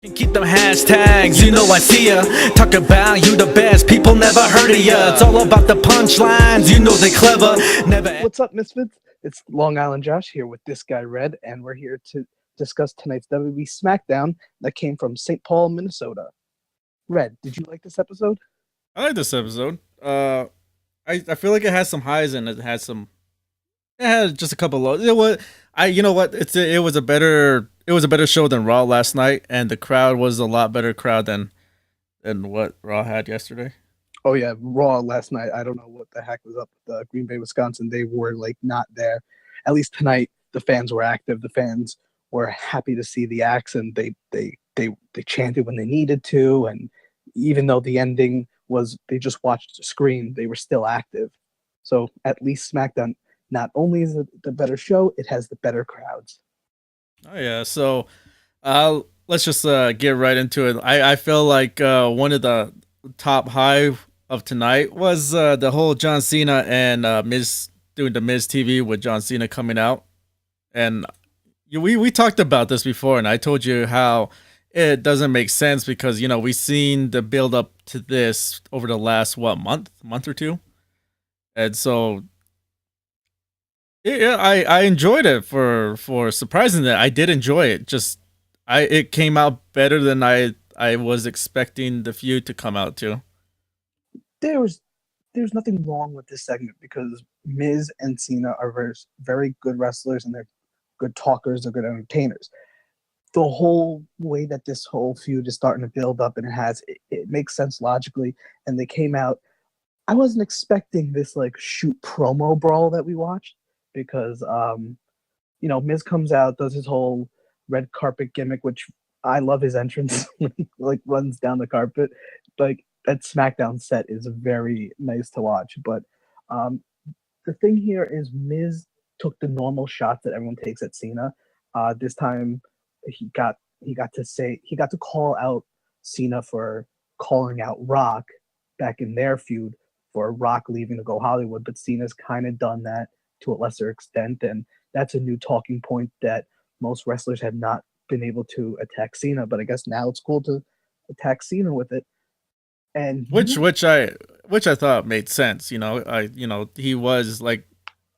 Keep them hashtags, you know I see ya. Talk about you the best, people never heard of ya. It's all about the punchlines, you know they clever. Never. What's up, Misfits? It's Long Island Josh here with this guy Red, and we're here to discuss tonight's WWE Smackdown that came from St. Paul, Minnesota. Red, did you like this episode? I like this episode. I feel like it has some highs and it had just a couple lows. You know what it was a better show than Raw last night, and the crowd was a lot better crowd than what Raw had yesterday. Oh yeah, Raw last night. I don't know what the heck was up with Green Bay, Wisconsin. They were like not there. At least tonight, the fans were active. The fans were happy to see the acts, and they chanted when they needed to. And even though the ending was they just watched the screen, they were still active. So at least SmackDown not only is it the better show, it has the better crowds. Oh yeah, so let's just get right into it. I feel like one of the top high of tonight was the whole John Cena and Miz doing the Miz TV with John Cena coming out, and we talked about this before, and I told you how it doesn't make sense because we've seen the build up to this over the last month or two, and so yeah, I enjoyed it for surprising that I did enjoy it. Just it came out better than I was expecting the feud to come out to. There's nothing wrong with this segment because Miz and Cena are very good wrestlers, and they're good talkers, they're good entertainers. The whole way that this whole feud is starting to build up, and it makes sense logically, and they came out. I wasn't expecting this like shoot promo brawl that we watched because Miz comes out, does his whole red carpet gimmick, which I love his entrance when he like runs down the carpet. Like that SmackDown set is very nice to watch. But the thing here is Miz took the normal shots that everyone takes at Cena. This time he got to call out Cena for calling out Rock back in their feud for Rock leaving to go Hollywood, but Cena's kind of done that to a lesser extent, and that's a new talking point that most wrestlers have not been able to attack Cena. But I guess now it's cool to attack Cena with it, and Which I thought made sense. He was like,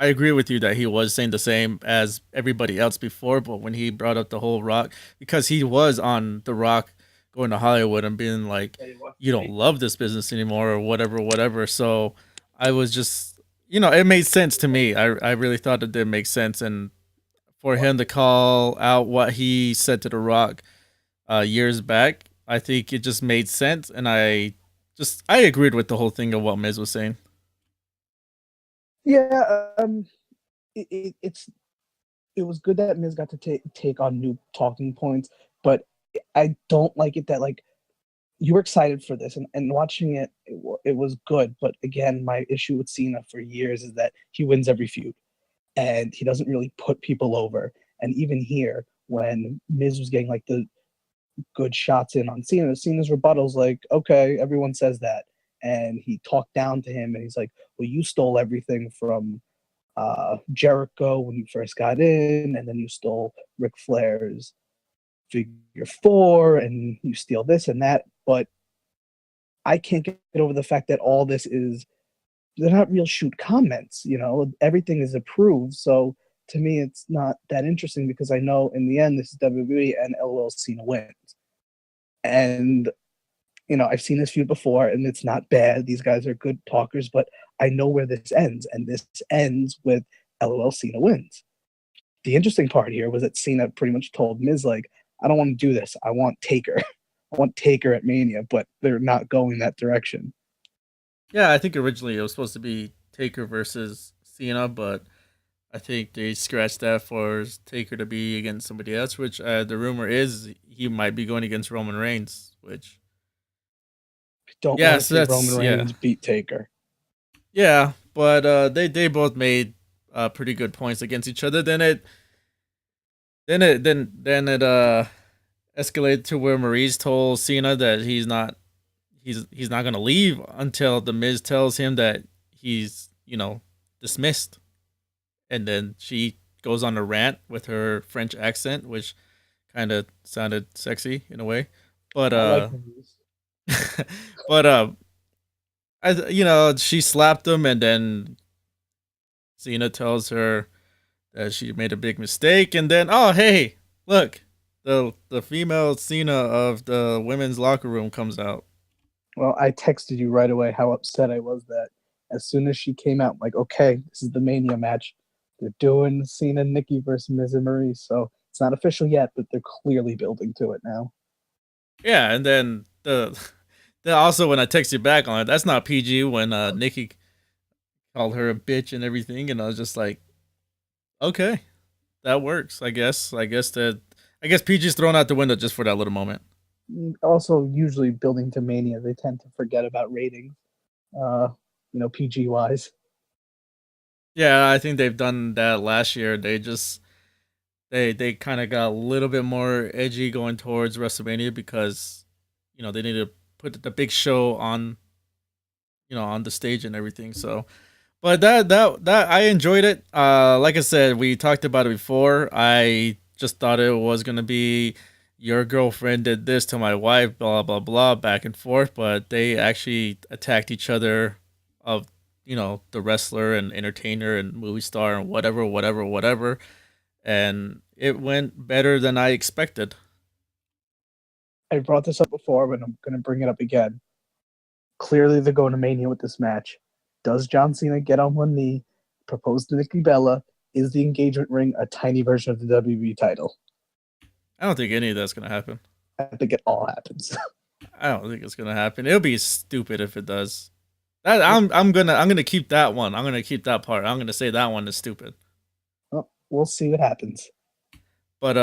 I agree with you that he was saying the same as everybody else before, but when he brought up the whole Rock, because he was on the Rock going to Hollywood and being like, you don't love this business anymore or whatever. So I was just, it made sense to me. I really thought it did make sense. And for him to call out what he said to the Rock years back, I think it just made sense. And I agreed with the whole thing of what Miz was saying. yeah, it was good that Miz got to take on new talking points, but I don't like it that like you were excited for this, and watching it was good. But again, my issue with Cena for years is that he wins every feud, and he doesn't really put people over. And even here, when Miz was getting like the good shots in on Cena's rebuttals like, okay, everyone says that, and he talked down to him, and he's like, well, you stole everything from Jericho when you first got in, and then you stole Ric Flair's figure four, and you steal this and that. But I can't get over the fact that all this is they're not real shoot comments. Everything is approved. So to me, it's not that interesting because I know in the end this is WWE and LOL Cena wins. And I've seen this feud before, and it's not bad. These guys are good talkers, but I know where this ends, and this ends with LOL Cena wins. The interesting part here was that Cena pretty much told Miz, like, I don't want to do this. I want Taker. I want Taker at Mania, but they're not going that direction. Yeah, I think originally it was supposed to be Taker versus Cena, but I think they scratched that for Taker to be against somebody else, which the rumor is he might be going against Roman Reigns, which Don't yeah, want to so see that's Roman Reigns beat Taker. Yeah, but they both made pretty good points against each other. Then it escalated to where Maurice told Cena that he's not gonna leave until the Miz tells him that he's dismissed, and then she goes on a rant with her French accent, which kind of sounded sexy in a way. But I like movies. but she slapped him, and then Cena tells her that she made a big mistake, and then oh hey, look, the female Cena of the women's locker room comes out. Well, I texted you right away how upset I was that as soon as she came out, I'm like, okay, this is the Mania match. They're doing Cena Nikki versus Miz and Marie, so it's not official yet, but they're clearly building to it now. Yeah, and then then also when I text you back on it, that's not PG when Nikki called her a bitch and everything, and I was just like, okay, that works. I guess PG's thrown out the window just for that little moment. Also, usually building to Mania, they tend to forget about ratings, PG wise. Yeah, I think they've done that last year. They kind of got a little bit more edgy going towards WrestleMania because they need to put the big show on on the stage and everything. So, but that I enjoyed it. Like I said, we talked about it before. I just thought it was gonna be your girlfriend did this to my wife, blah blah blah, back and forth. But they actually attacked each other of the wrestler and entertainer and movie star and whatever whatever whatever, and it went better than I expected. I brought this up before, but I'm going to bring it up again. Clearly, they're going to Mania with this match. Does John Cena get on one knee, propose to Nikki Bella? Is the engagement ring a tiny version of the WWE title? I don't think any of that's gonna happen. I think it all happens. I don't think it's gonna happen. It'll be stupid if it does. I'm gonna keep that one. I'm gonna keep that part. I'm gonna say that one is stupid. Well, we'll see what happens. But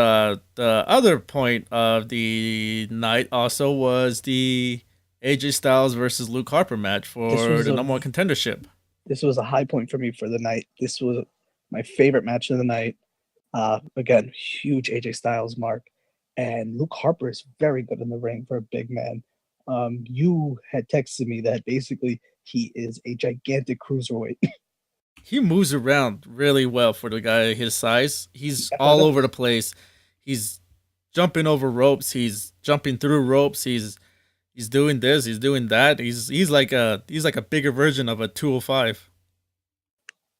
the other point of the night also was the AJ Styles versus Luke Harper match for the number one contendership. This was a high point for me for the night. This was my favorite match of the night. Again, huge AJ Styles mark. And Luke Harper is very good in the ring for a big man. You had texted me that basically he is a gigantic cruiserweight. He moves around really well for the guy his size. He's all over the place. He's jumping over ropes. He's jumping through ropes. He's doing this. He's doing that. He's like a bigger version of a 205.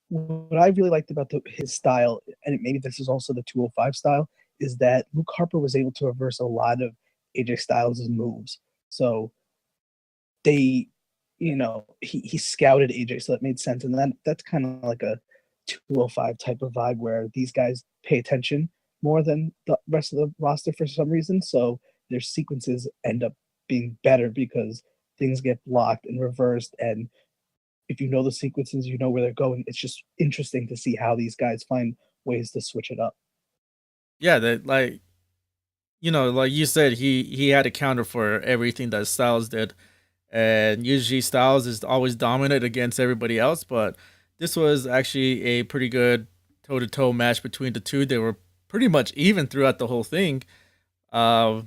What I really liked about his style, and maybe this is also the 205 style, is that Luke Harper was able to reverse a lot of AJ Styles' moves. So they, he scouted AJ, so that made sense. And then that's kind of like a 205 type of vibe where these guys pay attention more than the rest of the roster for some reason. So their sequences end up being better because things get blocked and reversed. And if you know the sequences, you know where they're going. It's just interesting to see how these guys find ways to switch it up. Yeah, that like like you said, he had a counter for everything that Styles did. And usually Styles is always dominant against everybody else, but this was actually a pretty good toe to toe match between the two. They were pretty much even throughout the whole thing. Uh,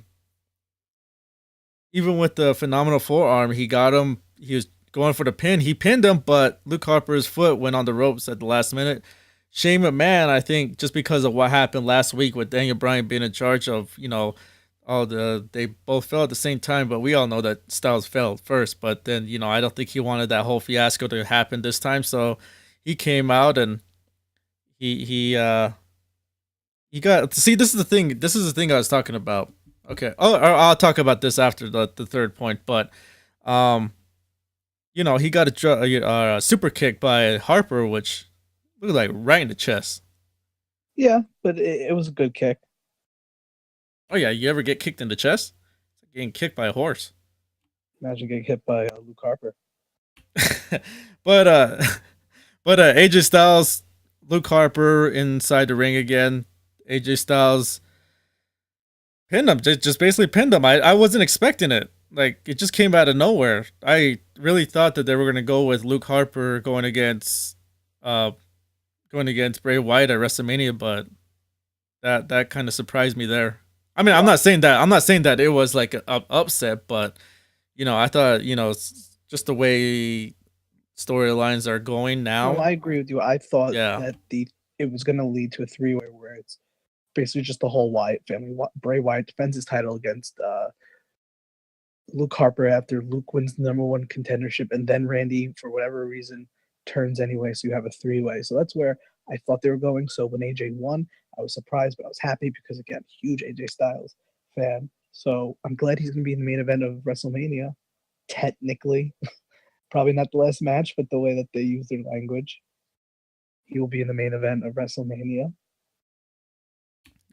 Even with the phenomenal forearm, he got him. He was going for the pin. He pinned him, but Luke Harper's foot went on the ropes at the last minute. Shane McMahon, I think, just because of what happened last week with Daniel Bryan being in charge of, they both fell at the same time, but we all know that Styles fell first. But then, I don't think he wanted that whole fiasco to happen this time. So he came out and he got, see, this is the thing. This is the thing I was talking about. Okay. Oh, I'll talk about this after the third point. But, he got a super kick by Harper, which looked like right in the chest. Yeah, but it was a good kick. Oh yeah, you ever get kicked in the chest? It's like getting kicked by a horse. Imagine getting hit by Luke Harper. but AJ Styles, Luke Harper inside the ring again. AJ Styles pinned him, just basically pinned him. I wasn't expecting it. Like, it just came out of nowhere. I really thought that they were gonna go with Luke Harper going against Bray Wyatt at WrestleMania, but that kind of surprised me there. I mean, I'm not saying that it was like an upset, but I thought just the way storylines are going now. No, I agree with you. I thought that it was going to lead to a three-way where it's basically just the whole Wyatt family. Bray Wyatt defends his title against Luke Harper after Luke wins the #1 contendership, and then Randy, for whatever reason, turns anyway. So you have a three-way. So that's where I thought they were going. So when AJ won, I was surprised, but I was happy because, again, huge AJ Styles fan. So I'm glad he's going to be in the main event of WrestleMania. Technically, probably not the last match, but the way that they use their language, he will be in the main event of WrestleMania.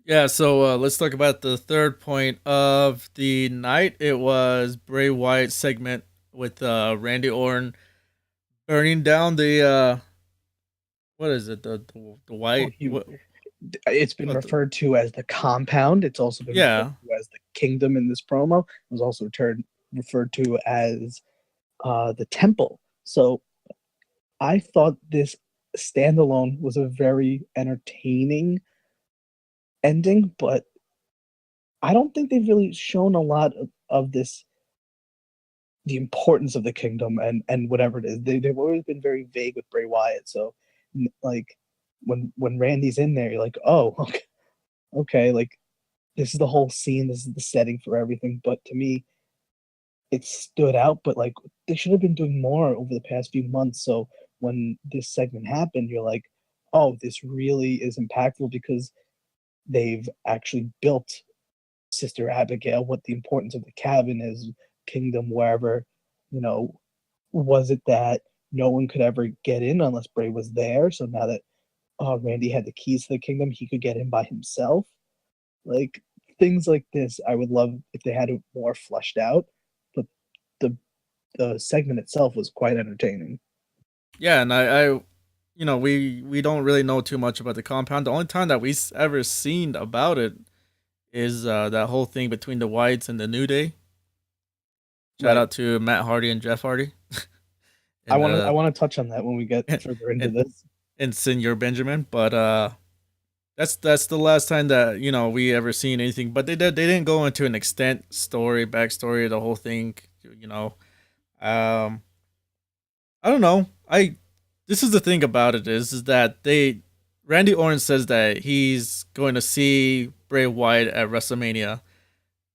Yeah, so let's talk about the third point of the night. It was Bray Wyatt segment with Randy Orton burning down the what is it, the white It's been referred to as the compound. It's also been referred to as the kingdom in this promo. It was also referred to as the temple. So I thought this standalone was a very entertaining ending, but I don't think they've really shown a lot of this, the importance of the kingdom and whatever it is. They've always been very vague with Bray Wyatt. So like when Randy's in there, you're like, oh, okay, like this is the whole scene, this is the setting for everything. But to me, it stood out, but like they should have been doing more over the past few months. So when this segment happened, you're like, oh, this really is impactful because they've actually built Sister Abigail, what the importance of the cabin is, kingdom, wherever, was it that no one could ever get in unless Bray was there? So now that Randy had the keys to the kingdom, he could get in by himself. Like things like this, I would love if they had it more fleshed out. But the segment itself was quite entertaining. Yeah, and I we don't really know too much about the compound. The only time that we've ever seen about it is that whole thing between the Whites and the New Day. Shout out to Matt Hardy and Jeff Hardy. And, I want to touch on that when we get further into this. And Senor Benjamin, but that's the last time that we ever seen anything. But they didn't go into an backstory, the whole thing. I don't know. This is the thing about it is that Randy Orton says that he's going to see Bray Wyatt at WrestleMania.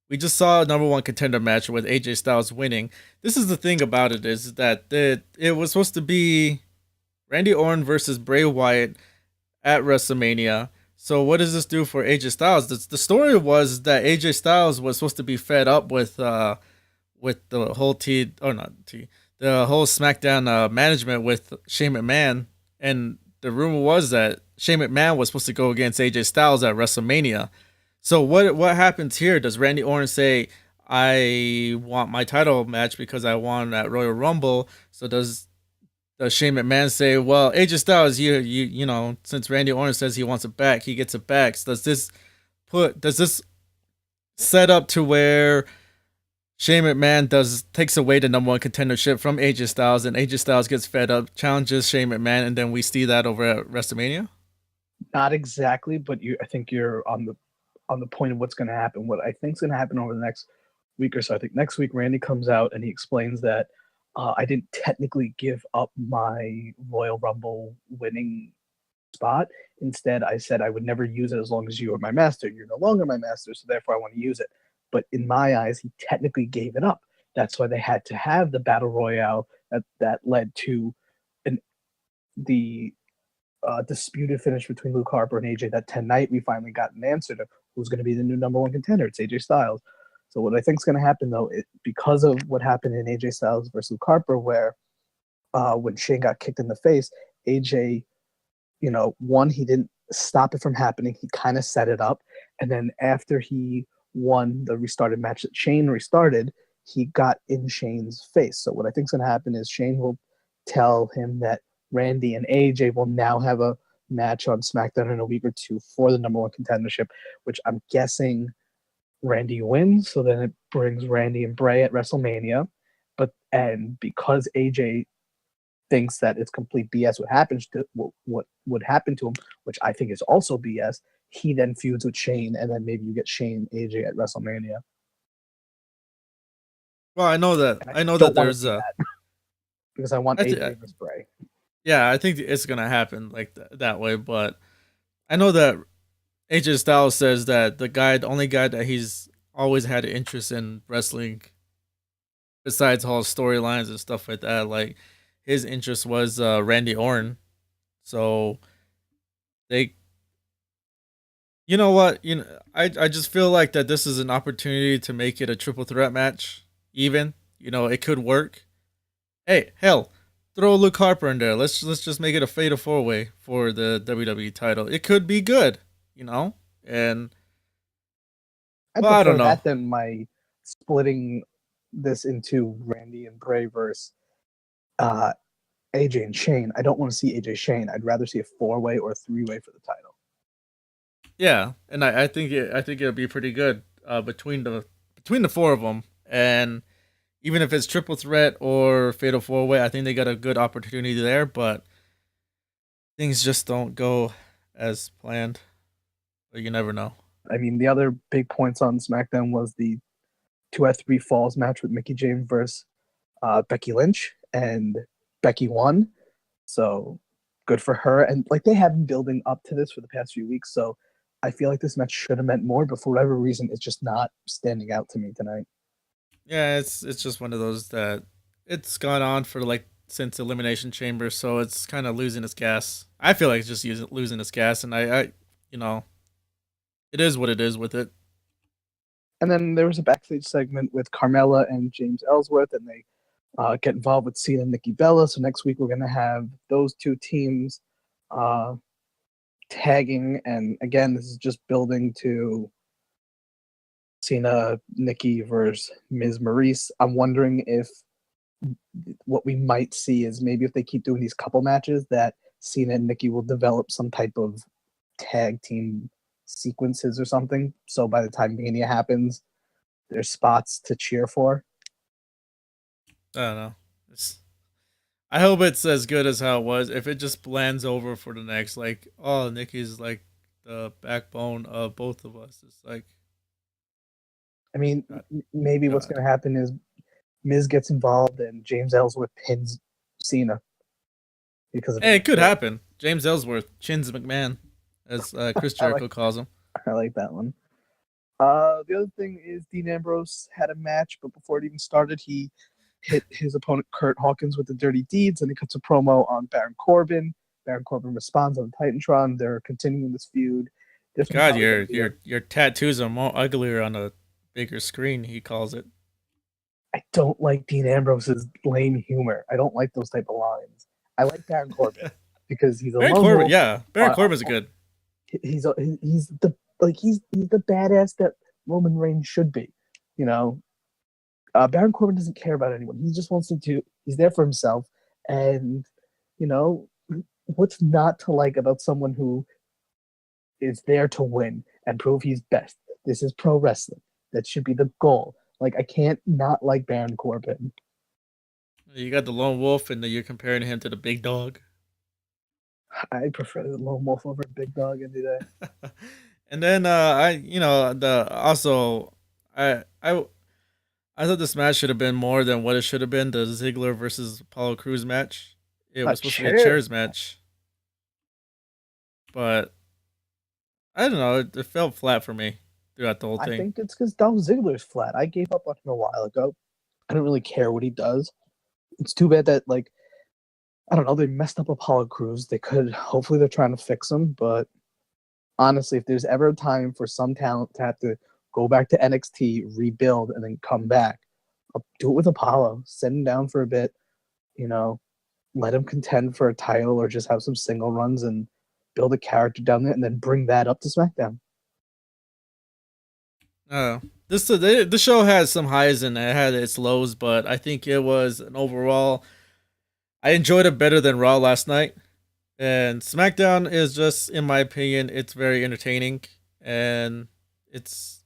We just saw a #1 contender match with AJ Styles winning. This is the thing about it is that it was supposed to be Randy Orton versus Bray Wyatt at WrestleMania. So what does this do for AJ Styles? The story was that AJ Styles was supposed to be fed up with the whole the whole SmackDown management with Shane McMahon, and the rumor was that Shane McMahon was supposed to go against AJ Styles at WrestleMania. So what happens here? Does Randy Orton say, I want my title match because I won at Royal Rumble? So does Shane McMahon say, well, AJ Styles, you since Randy Orton says he wants it back, he gets it back. So does this set up to where Shane McMahon takes away the #1 contendership from AJ Styles, and AJ Styles gets fed up, challenges Shane McMahon, and then we see that over at WrestleMania? Not exactly, but I think you're on the point of what's going to happen. What I think is going to happen over the next week or so. I think next week Randy comes out and he explains that I didn't technically give up my Royal Rumble winning spot. Instead, I said I would never use it as long as you are my master. You're no longer my master, so therefore I want to use it. But in my eyes, he technically gave it up. That's why they had to have the battle royale that led to the disputed finish between Luke Harper and AJ. That 10 night, we finally got an answer to who's going to be the new #1 contender. It's AJ Styles. So what I think is going to happen, though, because of what happened in AJ Styles versus Luke Harper, where when Shane got kicked in the face, AJ, one, he didn't stop it from happening. He kind of set it up. And then after he won the restarted match that Shane restarted, he got in Shane's face. So what I think is going to happen is Shane will tell him that Randy and AJ will now have a match on SmackDown in a week or two for the #1 contendership, which I'm guessing Randy wins. So then it brings Randy and Bray at WrestleMania. And because AJ thinks that it's complete BS what would happen to him, which I think is also BS, he then feuds with Shane, and then maybe you get Shane AJ at WrestleMania. Well, I know that there's because I want AJ versus Bray. Yeah, I think it's gonna happen like that way, but I know that AJ Styles says that the only guy that he's always had an interest in wrestling, besides all storylines and stuff like that, like his interest was Randy Orton. So they, you know what, I just feel like that this is an opportunity to make it a triple threat match. Even it could work. Hey, hell, throw Luke Harper in there. Let's just make it a fatal four way for the WWE title. It could be good, and I well, I don't prefer know. that than my splitting this into Randy and Bray versus uh, AJ and Shane. I don't want to see AJ Shane. I'd rather see a 4-way or a 3-way for the title. Yeah, and I think it'll be pretty good between the four of them, and even if it's triple threat or fatal four way, I think they got a good opportunity there. But things just don't go as planned. But you never know. I mean, the other big points on SmackDown was the 2 out of 3 falls match with Mickie James versus Becky Lynch, and Becky won. So good for her. And like they have been building up to this for the past few weeks. So I feel like this match should have meant more, but for whatever reason, it's just not standing out to me tonight. Yeah, it's just one of those that it's gone on for like since Elimination Chamber, so it's kind of losing its gas. I feel like it's just losing its gas, and you know, it is what it is with it. And then there was a backstage segment with Carmella and James Ellsworth, and they get involved with Cena and Nikki Bella. So next week we're going to have those two teams tagging. And again, this is just building to Cena, Nikki versus Ms. Maurice. I'm wondering if what we might see is maybe if they keep doing these couple matches that Cena and Nikki will develop some type of tag team sequences or something. So by the time Mania happens, there's spots to cheer for. I don't know. I hope it's as good as how it was. If it just blends over for the next, like, oh, Nikki's like the backbone of both of us. It's like, I mean, maybe what's going to happen is Miz gets involved and James Ellsworth pins Cena because of hey, it could happen. James Ellsworth, Chins McMahon, as Chris Jericho calls him. I like that one. The other thing is Dean Ambrose had a match, but before it even started, he hit his opponent Kurt Hawkins with the dirty deeds, and he cuts a promo on Baron Corbin. Baron Corbin responds on Titantron. They're continuing this feud. God, your tattoos are more uglier on a bigger screen. He calls it. I don't like Dean Ambrose's lame humor. I don't like those type of lines. I like Baron Corbin because he's a Baron Corbin. Wolf. Yeah, Baron Corbin's good. He's the badass that Roman Reigns should be. You know, Baron Corbin doesn't care about anyone. He just wants to do. He's there for himself, and you know what's not to like about someone who is there to win and prove he's best. This is pro wrestling. That should be the goal. Like I can't not like Baron Corbin. You got the lone wolf, and you're comparing him to the big dog. I prefer the lone wolf over big dog any day. And then I thought this match should have been more than what it should have been. The Ziggler versus Apollo Crews match. It was supposed to be a chairs match, but I don't know. It felt flat for me throughout the whole thing. I think it's because Dolph Ziggler's flat. I gave up on him a while ago. I don't really care what he does. It's too bad that I don't know. They messed up Apollo Crews. Hopefully they're trying to fix him, but honestly, if there's ever a time for some talent to have to go back to NXT, rebuild, and then come back, I'll do it with Apollo. Send him down for a bit, let him contend for a title or just have some single runs and build a character down there and then bring that up to SmackDown. This show has some highs and it had its lows, but I think it was an overall. I enjoyed it better than Raw last night. And SmackDown is just, in my opinion, it's very entertaining and it's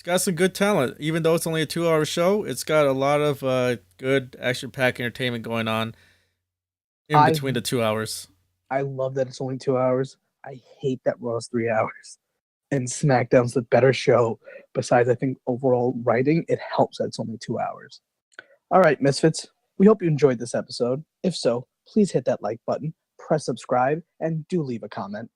got some good talent. Even though it's only a 2-hour show, it's got a lot of good action-packed entertainment going on in between the 2 hours. I love that it's only 2 hours. I hate that Raw's 3 hours. And SmackDown's the better show. Besides, I think overall writing, it helps that it's only 2 hours. All right, Misfits. We hope you enjoyed this episode. If so, please hit that like button, press subscribe, and do leave a comment.